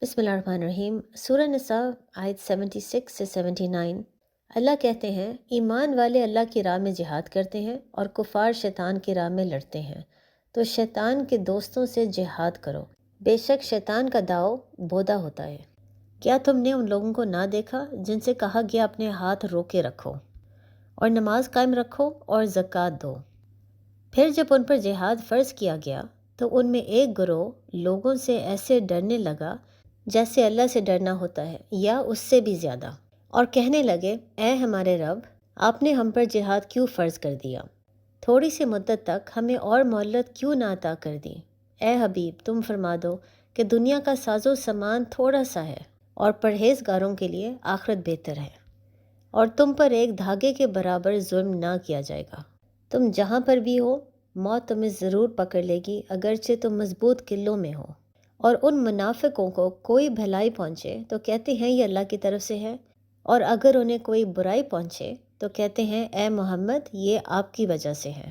بسم اللہ الرحمن الرحیم۔ سورہ نساء آیت 76 سے 79۔ اللہ کہتے ہیں، ایمان والے اللہ کی راہ میں جہاد کرتے ہیں اور کفار شیطان کی راہ میں لڑتے ہیں، تو شیطان کے دوستوں سے جہاد کرو، بے شک شیطان کا داؤ بودا ہوتا ہے۔ کیا تم نے ان لوگوں کو نہ دیکھا جن سے کہا گیا اپنے ہاتھ روکے رکھو اور نماز قائم رکھو اور زکوٰۃ دو؟ پھر جب ان پر جہاد فرض کیا گیا تو ان میں ایک گروہ لوگوں سے ایسے ڈرنے لگا جیسے اللہ سے ڈرنا ہوتا ہے یا اس سے بھی زیادہ، اور کہنے لگے، اے ہمارے رب، آپ نے ہم پر جہاد کیوں فرض کر دیا؟ تھوڑی سی مدت تک ہمیں اور مہلت کیوں نہ عطا کر دی؟ اے حبیب، تم فرما دو کہ دنیا کا ساز و سامان تھوڑا سا ہے اور پرہیزگاروں کے لیے آخرت بہتر ہے، اور تم پر ایک دھاگے کے برابر ظلم نہ کیا جائے گا۔ تم جہاں پر بھی ہو، موت تمہیں ضرور پکڑ لے گی، اگرچہ تم مضبوط قلعوں میں ہو۔ اور ان منافقوں کو کوئی بھلائی پہنچے تو کہتے ہیں یہ اللہ کی طرف سے ہے، اور اگر انہیں کوئی برائی پہنچے تو کہتے ہیں اے محمد یہ آپ کی وجہ سے ہے۔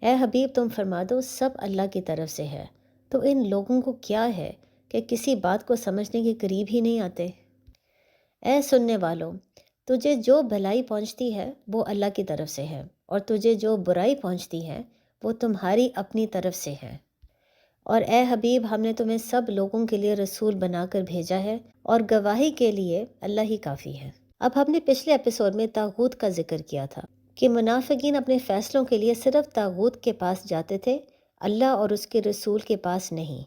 اے حبیب، تم فرما دو سب اللہ کی طرف سے ہے۔ تو ان لوگوں کو کیا ہے کہ کسی بات کو سمجھنے کے قریب ہی نہیں آتے۔ اے سننے والوں، تجھے جو بھلائی پہنچتی ہے وہ اللہ کی طرف سے ہے، اور تجھے جو برائی پہنچتی ہے وہ تمہاری اپنی طرف سے ہے۔ اور اے حبیب، ہم نے تمہیں سب لوگوں کے لیے رسول بنا کر بھیجا ہے، اور گواہی کے لیے اللہ ہی کافی ہے۔ اب ہم نے پچھلے ایپیسوڈ میں طاغوت کا ذکر کیا تھا کہ منافقین اپنے فیصلوں کے لیے صرف طاغوت کے پاس جاتے تھے، اللہ اور اس کے رسول کے پاس نہیں۔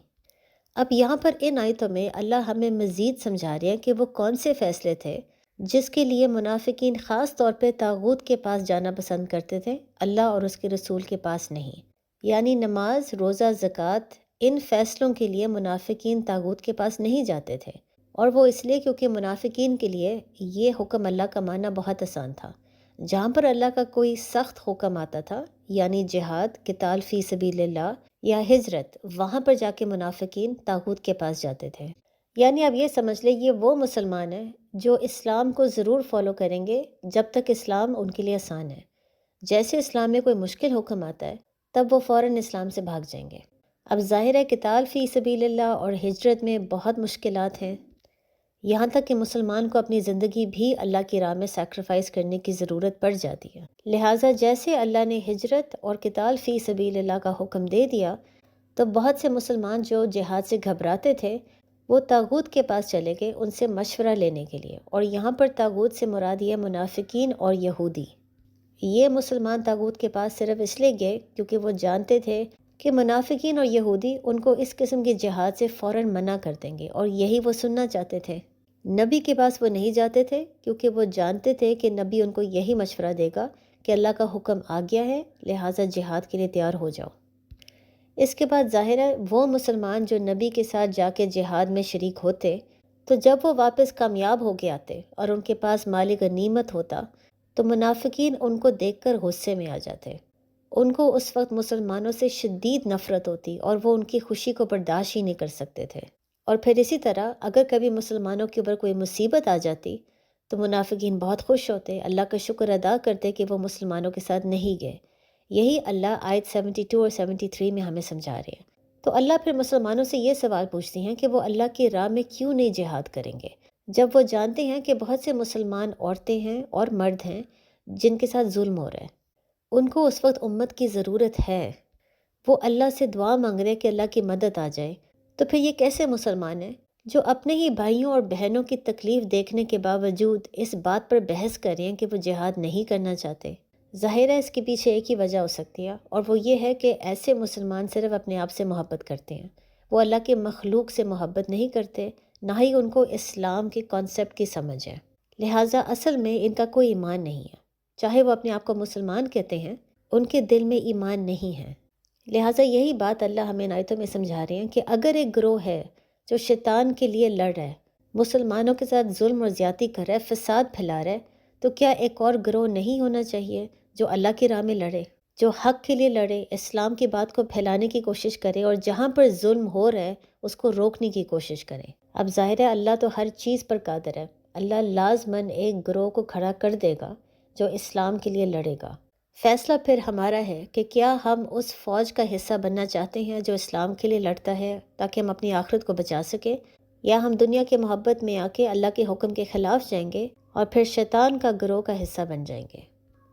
اب یہاں پر ان آیتوں میں اللہ ہمیں مزید سمجھا رہے ہیں کہ وہ کون سے فیصلے تھے جس کے لیے منافقین خاص طور پہ طاغوت کے پاس جانا پسند کرتے تھے، اللہ اور اس کے رسول کے پاس نہیں۔ یعنی نماز، روزہ، زکوٰۃ، ان فیصلوں کے لیے منافقین طاغوت کے پاس نہیں جاتے تھے، اور وہ اس لیے کیونکہ منافقین کے لیے یہ حکم اللہ کا ماننا بہت آسان تھا۔ جہاں پر اللہ کا کوئی سخت حکم آتا تھا، یعنی جہاد، قتال فی سبیل اللہ یا ہجرت، وہاں پر جا کے منافقین طاغوت کے پاس جاتے تھے۔ یعنی اب یہ سمجھ لیں یہ وہ مسلمان ہیں جو اسلام کو ضرور فالو کریں گے جب تک اسلام ان کے لیے آسان ہے۔ جیسے اسلام میں کوئی مشکل حکم آتا ہے تب وہ فوراً اسلام سے بھاگ جائیں گے۔ اب ظاہر ہے قتال فی سبیل اللہ اور ہجرت میں بہت مشکلات ہیں، یہاں تک کہ مسلمان کو اپنی زندگی بھی اللہ کی راہ میں سیکریفائس کرنے کی ضرورت پڑ جاتی ہے۔ لہٰذا جیسے اللہ نے ہجرت اور قتال فی سبیل اللہ کا حکم دے دیا تو بہت سے مسلمان جو جہاد سے گھبراتے تھے وہ طاغوت کے پاس چلے گئے ان سے مشورہ لینے کے لیے، اور یہاں پر طاغوت سے مراد یہ منافقین اور یہودی۔ یہ مسلمان طاغوت کے پاس صرف اس لیے گئے کیونکہ وہ جانتے تھے کہ منافقین اور یہودی ان کو اس قسم کے جہاد سے فوراً منع کر دیں گے، اور یہی وہ سننا چاہتے تھے۔ نبی کے پاس وہ نہیں جاتے تھے کیونکہ وہ جانتے تھے کہ نبی ان کو یہی مشورہ دے گا کہ اللہ کا حکم آ گیا ہے، لہٰذا جہاد کے لیے تیار ہو جاؤ۔ اس کے بعد ظاہر ہے وہ مسلمان جو نبی کے ساتھ جا کے جہاد میں شریک ہوتے تو جب وہ واپس کامیاب ہو کے آتے اور ان کے پاس مال غنیمت ہوتا تو منافقین ان کو دیکھ کر غصے میں آ جاتے۔ ان کو اس وقت مسلمانوں سے شدید نفرت ہوتی اور وہ ان کی خوشی کو برداشت ہی نہیں کر سکتے تھے۔ اور پھر اسی طرح اگر کبھی مسلمانوں کے اوپر کوئی مصیبت آ جاتی تو منافقین بہت خوش ہوتے، اللہ کا شکر ادا کرتے کہ وہ مسلمانوں کے ساتھ نہیں گئے۔ یہی اللہ آیت 72 اور 73 میں ہمیں سمجھا رہے ہیں۔ تو اللہ پھر مسلمانوں سے یہ سوال پوچھتے ہیں کہ وہ اللہ کی راہ میں کیوں نہیں جہاد کریں گے جب وہ جانتے ہیں کہ بہت سے مسلمان عورتیں ہیں اور مرد ہیں جن کے ساتھ ظلم ہو رہا ہے۔ ان کو اس وقت امت کی ضرورت ہے، وہ اللہ سے دعا مانگ رہے کہ اللہ کی مدد آ جائے۔ تو پھر یہ کیسے مسلمان ہیں جو اپنے ہی بھائیوں اور بہنوں کی تکلیف دیکھنے کے باوجود اس بات پر بحث کر رہے ہیں کہ وہ جہاد نہیں کرنا چاہتے؟ ظاہر ہے اس کے پیچھے ایک ہی وجہ ہو سکتی ہے، اور وہ یہ ہے کہ ایسے مسلمان صرف اپنے آپ سے محبت کرتے ہیں، وہ اللہ کے مخلوق سے محبت نہیں کرتے، نہ ہی ان کو اسلام کے کانسیپٹ کی سمجھ ہے۔ لہٰذا اصل میں ان کا کوئی ایمان نہیں ہے، چاہے وہ اپنے آپ کو مسلمان کہتے ہیں، ان کے دل میں ایمان نہیں ہے۔ لہٰذا یہی بات اللہ ہمیں ان آیتوں میں سمجھا رہے ہیں کہ اگر ایک گروہ ہے جو شیطان کے لیے لڑ رہا ہے، مسلمانوں کے ساتھ ظلم اور زیادتی کر رہا ہے، فساد پھیلا رہا ہے، تو کیا ایک اور گروہ نہیں ہونا چاہیے جو اللہ کی راہ میں لڑے، جو حق کے لیے لڑے، اسلام کی بات کو پھیلانے کی کوشش کرے، اور جہاں پر ظلم ہو رہا ہے اس کو روکنے کی کوشش کرے؟ اب ظاہر ہے اللہ تو ہر چیز پر قادر ہے، اللہ لازماً ایک گروہ کو کھڑا کر دے گا جو اسلام کے لیے لڑے گا۔ فیصلہ پھر ہمارا ہے کہ کیا ہم اس فوج کا حصہ بننا چاہتے ہیں جو اسلام کے لیے لڑتا ہے تاکہ ہم اپنی آخرت کو بچا سکیں، یا ہم دنیا کے محبت میں آ کے اللہ کے حکم کے خلاف جائیں گے اور پھر شیطان کا گروہ کا حصہ بن جائیں گے۔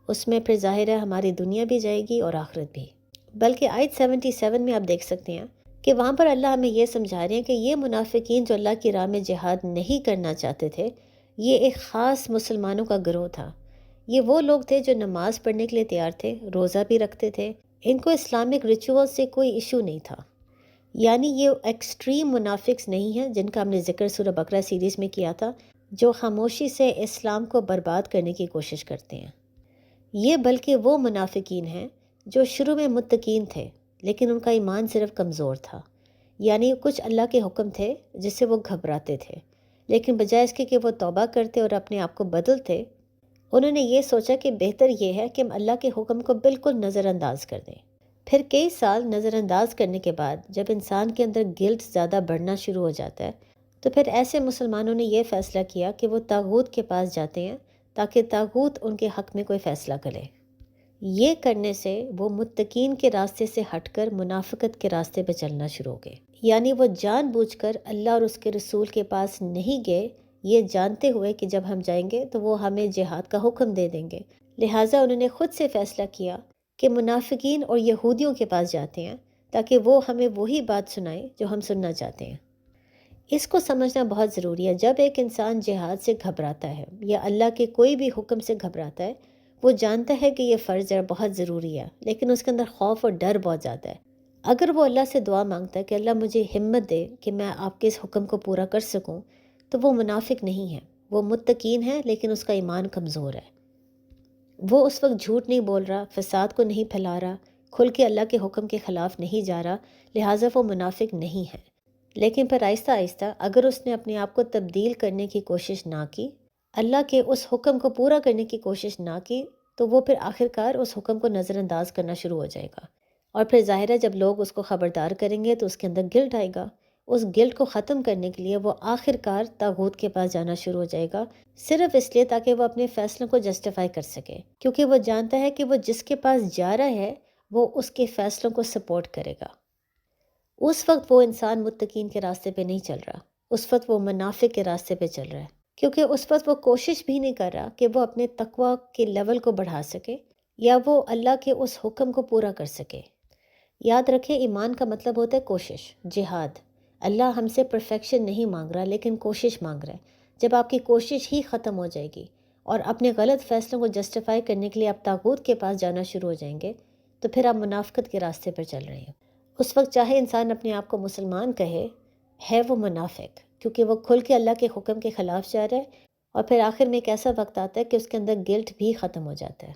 اس میں پھر ظاہر ہے ہماری دنیا بھی جائے گی اور آخرت بھی۔ بلکہ آیت 77 میں آپ دیکھ سکتے ہیں کہ وہاں پر اللہ ہمیں یہ سمجھا رہے ہیں کہ یہ منافقین جو اللہ کی راہ میں جہاد نہیں کرنا چاہتے تھے، یہ ایک خاص مسلمانوں کا گروہ تھا۔ یہ وہ لوگ تھے جو نماز پڑھنے کے لیے تیار تھے، روزہ بھی رکھتے تھے، ان کو اسلامک ریچول سے کوئی ایشو نہیں تھا۔ یعنی یہ ایکسٹریم منافقس نہیں ہیں جن کا ہم نے ذکر سورہ بقرہ سیریز میں کیا تھا، جو خاموشی سے اسلام کو برباد کرنے کی کوشش کرتے ہیں۔ یہ بلکہ وہ منافقین ہیں جو شروع میں متقین تھے لیکن ان کا ایمان صرف کمزور تھا۔ یعنی کچھ اللہ کے حکم تھے جس سے وہ گھبراتے تھے، لیکن بجائے اس کے کہ وہ توبہ کرتے اور اپنے آپ کو بدلتے، انہوں نے یہ سوچا کہ بہتر یہ ہے کہ ہم اللہ کے حکم کو بالکل نظر انداز کر دیں۔ پھر کئی سال نظر انداز کرنے کے بعد جب انسان کے اندر گلٹ زیادہ بڑھنا شروع ہو جاتا ہے، تو پھر ایسے مسلمانوں نے یہ فیصلہ کیا کہ وہ طاغوت کے پاس جاتے ہیں تاکہ طاغوت ان کے حق میں کوئی فیصلہ کرے۔ یہ کرنے سے وہ متقین کے راستے سے ہٹ کر منافقت کے راستے پہ چلنا شروع ہو گئے۔ یعنی وہ جان بوجھ کر اللہ اور اس کے رسول کے پاس نہیں گئے، یہ جانتے ہوئے کہ جب ہم جائیں گے تو وہ ہمیں جہاد کا حکم دے دیں گے۔ لہٰذا انہوں نے خود سے فیصلہ کیا کہ منافقین اور یہودیوں کے پاس جاتے ہیں تاکہ وہ ہمیں وہی بات سنائیں جو ہم سننا چاہتے ہیں۔ اس کو سمجھنا بہت ضروری ہے۔ جب ایک انسان جہاد سے گھبراتا ہے یا اللہ کے کوئی بھی حکم سے گھبراتا ہے، وہ جانتا ہے کہ یہ فرض ہے، بہت ضروری ہے، لیکن اس کے اندر خوف اور ڈر بہت زیادہ ہے۔ اگر وہ اللہ سے دعا مانگتا ہے کہ اللہ مجھے ہمت دے کہ میں آپ کے اس حکم کو پورا کر سکوں، تو وہ منافق نہیں ہے، وہ متقین ہے لیکن اس کا ایمان کمزور ہے۔ وہ اس وقت جھوٹ نہیں بول رہا، فساد کو نہیں پھیلا رہا، کھل کے اللہ کے حکم کے خلاف نہیں جا رہا، لہٰذا وہ منافق نہیں ہے۔ لیکن پھر آہستہ آہستہ اگر اس نے اپنے آپ کو تبدیل کرنے کی کوشش نہ کی، اللہ کے اس حکم کو پورا کرنے کی کوشش نہ کی، تو وہ پھر آخرکار اس حکم کو نظر انداز کرنا شروع ہو جائے گا۔ اور پھر ظاہر ہے جب لوگ اس کو خبردار کریں گے تو اس کے اندر گلٹ آئے گا۔ اس گلٹ کو ختم کرنے کے لیے وہ آخرکار طاغوت کے پاس جانا شروع ہو جائے گا، صرف اس لیے تاکہ وہ اپنے فیصلوں کو جسٹیفائی کر سکے، کیونکہ وہ جانتا ہے کہ وہ جس کے پاس جا رہا ہے وہ اس کے فیصلوں کو سپورٹ کرے گا۔ اس وقت وہ انسان متقین کے راستے پہ نہیں چل رہا، اس وقت وہ منافق کے راستے پہ چل رہا ہے، کیونکہ اس وقت وہ کوشش بھی نہیں کر رہا کہ وہ اپنے تقوی کے لیول کو بڑھا سکے یا وہ اللہ کے اس حکم کو پورا کر سکے۔ یاد رکھیں، ایمان کا مطلب ہوتا ہے کوشش، جہاد۔ اللہ ہم سے پرفیکشن نہیں مانگ رہا لیکن کوشش مانگ رہا ہے۔ جب آپ کی کوشش ہی ختم ہو جائے گی اور اپنے غلط فیصلوں کو جسٹیفائی کرنے کے لیے آپ طاغوت کے پاس جانا شروع ہو جائیں گے، تو پھر آپ منافقت کے راستے پر چل رہے ہیں۔ اس وقت چاہے انسان اپنے آپ کو مسلمان کہے، ہے وہ منافق، کیونکہ وہ کھل کے اللہ کے حکم کے خلاف جا رہا ہے، اور پھر آخر میں ایک ایسا وقت آتا ہے کہ اس کے اندر گلٹ بھی ختم ہو جاتا ہے۔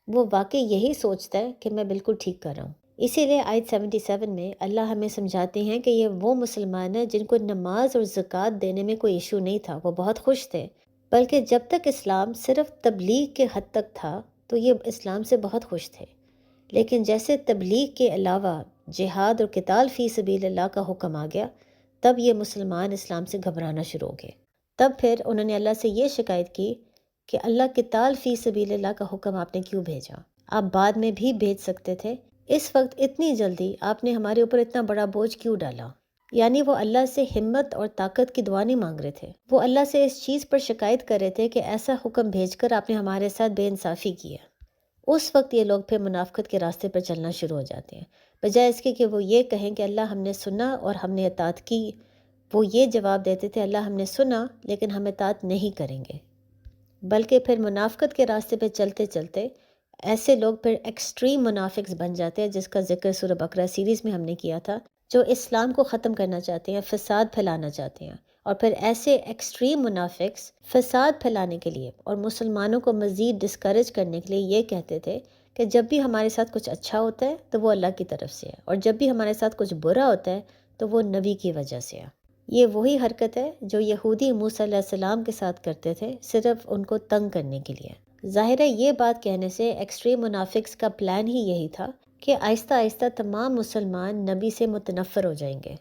وہ واقعی یہی سوچتا ہے کہ میں بالکل ٹھیک کر رہا ہوں۔ اسی لیے آیت 77 میں اللہ ہمیں سمجھاتے ہیں کہ یہ وہ مسلمان ہیں جن کو نماز اور زکوٰۃ دینے میں کوئی ایشو نہیں تھا، وہ بہت خوش تھے، بلکہ جب تک اسلام صرف تبلیغ کے حد تک تھا تو یہ اسلام سے بہت خوش تھے، لیکن جیسے تبلیغ کے علاوہ جہاد اور قتال فی سبیل اللہ کا حکم آ گیا، تب یہ مسلمان اسلام سے گھبرانا شروع ہو گئے۔ تب پھر انہوں نے اللہ سے یہ شکایت کی کہ اللہ قتال فی سبیل اللہ کا حکم آپ نے کیوں بھیجا؟ آپ بعد میں بھی بھیج سکتے تھے، اس وقت اتنی جلدی آپ نے ہمارے اوپر اتنا بڑا بوجھ کیوں ڈالا؟ یعنی وہ اللہ سے ہمت اور طاقت کی دعا نہیں مانگ رہے تھے، وہ اللہ سے اس چیز پر شکایت کر رہے تھے کہ ایسا حکم بھیج کر آپ نے ہمارے ساتھ بے انصافی کی ہے۔ اس وقت یہ لوگ پھر منافقت کے راستے پر چلنا شروع ہو جاتے ہیں، بجائے اس کے کہ وہ یہ کہیں کہ اللہ ہم نے سنا اور ہم نے اطاعت کی، وہ یہ جواب دیتے تھے اللہ ہم نے سنا لیکن ہم اطاعت نہیں کریں گے۔ بلکہ پھر منافقت کے راستے پہ چلتے چلتے ایسے لوگ پھر ایکسٹریم منافقس بن جاتے ہیں، جس کا ذکر سورہ بقرہ سیریز میں ہم نے کیا تھا، جو اسلام کو ختم کرنا چاہتے ہیں، فساد پھیلانا چاہتے ہیں۔ اور پھر ایسے ایکسٹریم منافقس فساد پھیلانے کے لیے اور مسلمانوں کو مزید ڈسکریج کرنے کے لیے یہ کہتے تھے کہ جب بھی ہمارے ساتھ کچھ اچھا ہوتا ہے تو وہ اللہ کی طرف سے ہے، اور جب بھی ہمارے ساتھ کچھ برا ہوتا ہے تو وہ نبی کی وجہ سے ہے۔ یہ وہی حرکت ہے جو یہودی موسیٰ علیہ السلام کے ساتھ کرتے تھے، صرف ان کو تنگ کرنے کے لیے۔ ظاہر ہے یہ بات کہنے سے ایکسٹریم منافقس کا پلان ہی یہی تھا کہ آہستہ آہستہ تمام مسلمان نبی سے متنفر ہو جائیں گے۔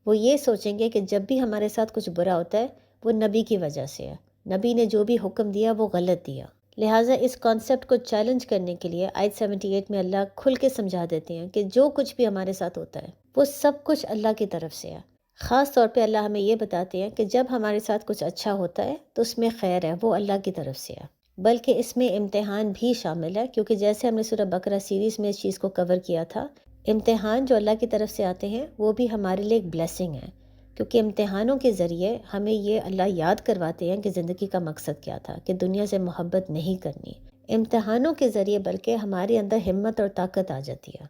وہ یہ سوچیں گے کہ جب بھی ہمارے ساتھ کچھ برا ہوتا ہے وہ نبی کی وجہ سے ہے، نبی نے جو بھی حکم دیا وہ غلط دیا۔ لہٰذا اس کانسیپٹ کو چیلنج کرنے کے لیے آیت 78 میں اللہ کھل کے سمجھا دیتے ہیں کہ جو کچھ بھی ہمارے ساتھ ہوتا ہے وہ سب کچھ اللہ کی طرف سے ہے۔ خاص طور پہ اللہ ہمیں یہ بتاتے ہیں کہ جب ہمارے ساتھ کچھ اچھا ہوتا ہے تو اس میں خیر ہے، وہ اللہ کی طرف سے ہے، بلکہ اس میں امتحان بھی شامل ہے، کیونکہ جیسے ہم نے سورہ بقرہ سیریز میں اس چیز کو کور کیا تھا، امتحان جو اللہ کی طرف سے آتے ہیں وہ بھی ہمارے لیے ایک بلیسنگ ہے، کیونکہ امتحانوں کے ذریعے ہمیں یہ اللہ یاد کرواتے ہیں کہ زندگی کا مقصد کیا تھا، کہ دنیا سے محبت نہیں کرنی۔ امتحانوں کے ذریعے بلکہ ہمارے اندر ہمت اور طاقت آ جاتی ہے۔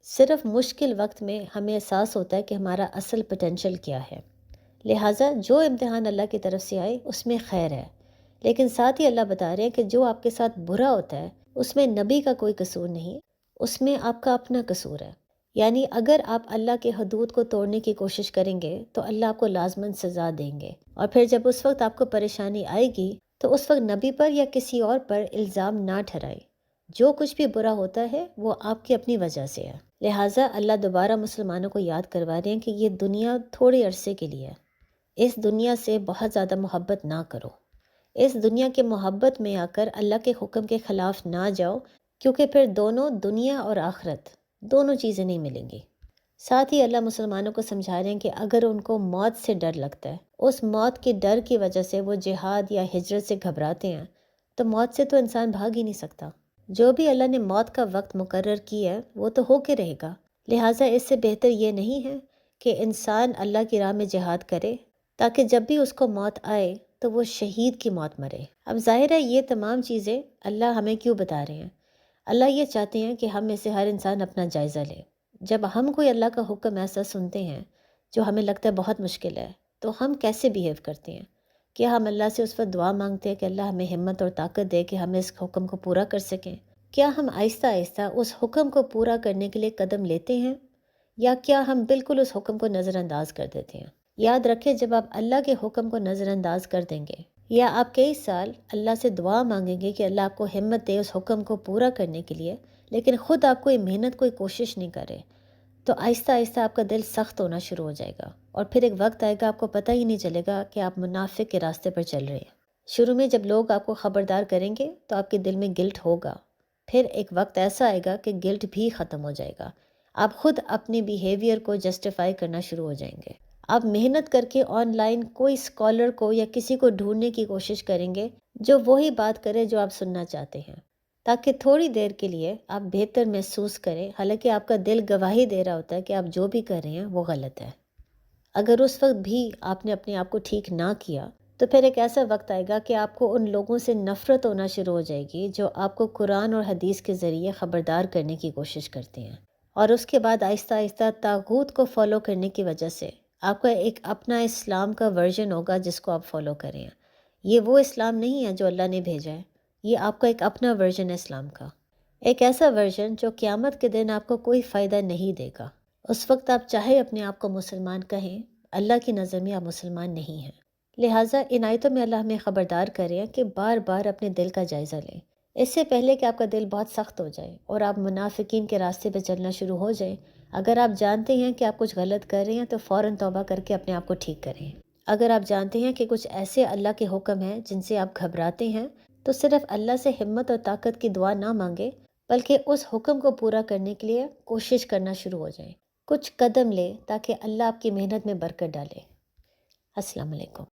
صرف مشکل وقت میں ہمیں احساس ہوتا ہے کہ ہمارا اصل پوٹینشل کیا ہے، لہٰذا جو امتحان اللہ کی طرف سے آئے اس میں خیر ہے، لیکن ساتھ ہی اللہ بتا رہے ہیں کہ جو آپ کے ساتھ برا ہوتا ہے اس میں نبی کا کوئی قصور نہیں، اس میں آپ کا اپنا قصور ہے۔ یعنی اگر آپ اللہ کے حدود کو توڑنے کی کوشش کریں گے تو اللہ آپ کو لازماً سزا دیں گے، اور پھر جب اس وقت آپ کو پریشانی آئے گی تو اس وقت نبی پر یا کسی اور پر الزام نہ ٹھہرائے، جو کچھ بھی برا ہوتا ہے وہ آپ کی اپنی وجہ سے ہے۔ لہٰذا اللہ دوبارہ مسلمانوں کو یاد کروا رہے ہیں کہ یہ دنیا تھوڑے عرصے کے لیے ہے، اس دنیا سے بہت زیادہ محبت نہ کرو، اس دنیا کے محبت میں آ کر اللہ کے حکم کے خلاف نہ جاؤ، کیونکہ پھر دونوں دنیا اور آخرت دونوں چیزیں نہیں ملیں گی۔ ساتھ ہی اللہ مسلمانوں کو سمجھا رہے ہیں کہ اگر ان کو موت سے ڈر لگتا ہے، اس موت کے ڈر کی وجہ سے وہ جہاد یا ہجرت سے گھبراتے ہیں، تو موت سے تو انسان بھاگ ہی نہیں سکتا۔ جو بھی اللہ نے موت کا وقت مقرر کیا ہے وہ تو ہو کے رہے گا، لہٰذا اس سے بہتر یہ نہیں ہے کہ انسان اللہ کی راہ میں جہاد کرے تاکہ جب بھی اس کو موت آئے تو وہ شہید کی موت مرے۔ اب ظاہر ہے یہ تمام چیزیں اللہ ہمیں کیوں بتا رہے ہیں؟ اللہ یہ چاہتے ہیں کہ ہم میں سے ہر انسان اپنا جائزہ لے۔ جب ہم کوئی اللہ کا حکم ایسا سنتے ہیں جو ہمیں لگتا ہے بہت مشکل ہے، تو ہم کیسے بیہیو کرتے ہیں؟ کیا ہم اللہ سے اس وقت دعا مانگتے ہیں کہ اللہ ہمیں ہمت اور طاقت دے کہ ہم اس حکم کو پورا کر سکیں؟ کیا ہم آہستہ آہستہ اس حکم کو پورا کرنے کے لیے قدم لیتے ہیں، یا کیا ہم بالکل اس حکم کو نظر انداز کر دیتے ہیں؟ یاد رکھیں، جب آپ اللہ کے حکم کو نظر انداز کر دیں گے یا آپ کئی سال اللہ سے دعا مانگیں گے کہ اللہ آپ کو ہمت دے اس حکم کو پورا کرنے کے لیے، لیکن خود آپ کوئی محنت کوئی کوشش نہیں کرے، تو آہستہ آہستہ آپ کا دل سخت ہونا شروع ہو جائے گا، اور پھر ایک وقت آئے گا آپ کو پتہ ہی نہیں چلے گا کہ آپ منافق کے راستے پر چل رہے ہیں۔ شروع میں جب لوگ آپ کو خبردار کریں گے تو آپ کے دل میں گلٹ ہوگا، پھر ایک وقت ایسا آئے گا کہ گلٹ بھی ختم ہو جائے گا، آپ خود اپنے بیہیویئر کو جسٹیفائی کرنا شروع ہو جائیں گے۔ آپ محنت کر کے آن لائن کوئی اسکالر کو یا کسی کو ڈھونڈنے کی کوشش کریں گے جو وہی بات کرے جو آپ سننا چاہتے ہیں، تاکہ تھوڑی دیر کے لیے آپ بہتر محسوس کریں، حالانکہ آپ کا دل گواہی دے رہا ہوتا ہے کہ آپ جو بھی کر رہے ہیں وہ غلط ہے۔ اگر اس وقت بھی آپ نے اپنے آپ کو ٹھیک نہ کیا تو پھر ایک ایسا وقت آئے گا کہ آپ کو ان لوگوں سے نفرت ہونا شروع ہو جائے گی جو آپ کو قرآن اور حدیث کے ذریعے خبردار کرنے کی کوشش کرتے ہیں، اور اس کے بعد آہستہ آہستہ طاغوت کو فالو کرنے کی وجہ سے آپ کا ایک اپنا اسلام کا ورژن ہوگا جس کو آپ فالو کریں۔ یہ وہ اسلام نہیں ہے جو اللہ نے بھیجا ہے، یہ آپ کا ایک اپنا ورژن ہے اسلام کا، ایک ایسا ورژن جو قیامت کے دن آپ کو کوئی فائدہ نہیں دے گا۔ اس وقت آپ چاہے اپنے آپ کو مسلمان کہیں، اللہ کی نظر میں آپ مسلمان نہیں ہیں۔ لہٰذا ان آیتوں میں اللہ ہمیں خبردار کر رہے ہیں کہ بار بار اپنے دل کا جائزہ لیں، اس سے پہلے کہ آپ کا دل بہت سخت ہو جائے اور آپ منافقین کے راستے پہ چلنا شروع ہو جائیں۔ اگر آپ جانتے ہیں کہ آپ کچھ غلط کر رہے ہیں تو فوراً توبہ کر کے اپنے آپ کو ٹھیک کریں۔ اگر آپ جانتے ہیں کہ کچھ ایسے اللہ کے حکم ہیں جن سے آپ گھبراتے ہیں تو صرف اللہ سے ہمت اور طاقت کی دعا نہ مانگے، بلکہ اس حکم کو پورا کرنے کے لیے کوشش کرنا شروع ہو جائیں، کچھ قدم لے تاکہ اللہ آپ کی محنت میں برکت ڈالے۔ السلام علیکم۔